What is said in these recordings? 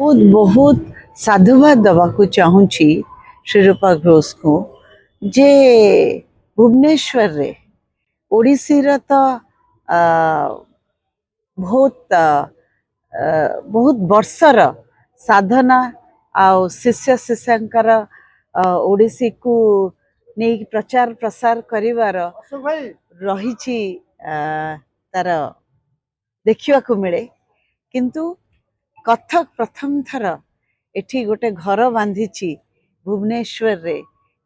बहुत बहुत साधुवाद दवाकू चाहूँगी श्रीरूपा घोष को जे भुवनेश्वर रे ओडिसी रा तो बहुत बहुत वर्षर साधना आउ शिष्य शिष्यांकर ओडिसी को नहीं प्रचार प्रसार करिवार रही तार देखिया को मिले किंतु कथक प्रथम थर एठी गोटे घर बांधी भुवनेश्वर रे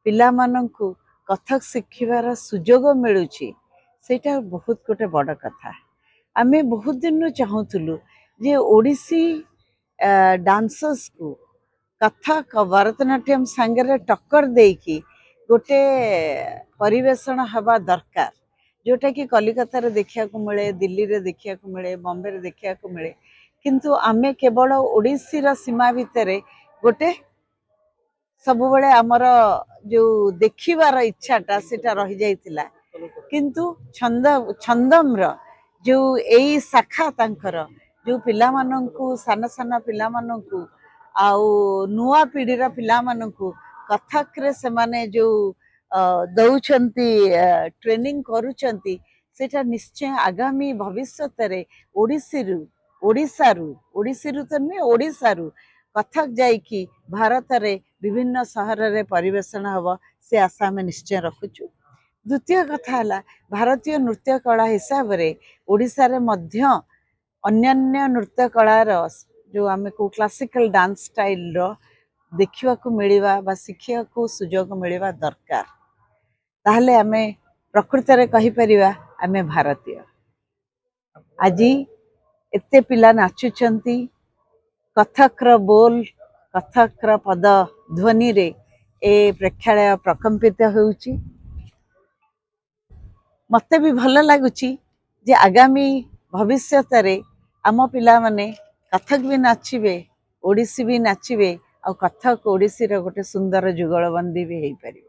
पिला मानंकु कथक शिखिबार सुजोग मिलुची सेटा बहुत गोटे बड़ कथा। आमे बहुत दिन चाहूलु जे ओडिसी डांसर्स को कथक भरतनाट्यम सांगे टक्कर देकी गोटे परिवेषण हवा दरकार जोटा कि कलिकता रे देखिया को मिले, दिल्ली रे देखिया को मिले, बॉम्बे रे देखिया को मिले, किंतु आमे केवल ओडिसी रा सीमा भितरे गोटे सब बड़े आमर जो देखिबार इच्छाटा सेटा रही जाइतिला किंतु छंदम रा जो एई शाखा तांकर जो पिला मानंकु सान सान पिला मानंकु आउ नुआ पीढ़ी रा पिला मानंकु कथक रे से माने जो दौचंती ट्रेनिंग करूचंती सेटा निश्चय आगामी भविष्य रे ओडिसी रु तो नुहे ओडिसा रु कथक जाइकी भारत रे विभिन्न सहर रे परिवेषण हब से आशा में निश्चय रखुचु। द्वितीय कथा है भारतीय नृत्य कला हिसाब रे ओडिसा रे मध्य अन्यान्य नृत्य कलार जो आमे को क्लासिकल डांस स्टाइल रो देखिवा को मिलिबा बा शिखिया को सुजोग मिलिबा दरकार ताहले आमे प्रकृत रे कहि परिबा आमे भारतीय। आजी एते पिला नाचुचंती कथक रो बोल कथक रो पद ध्वनि रे ए प्रेक्षालय प्रकम्पित होउची। मते भी भल लागुची जे आगामी भविष्य रे आम पिला माने कथक भी नाचिबे, ओडिसी भी नाचिबे, आ कथक ओडिसी रो गोटे सुंदर जुगलबंदी भी हेई पारिबे।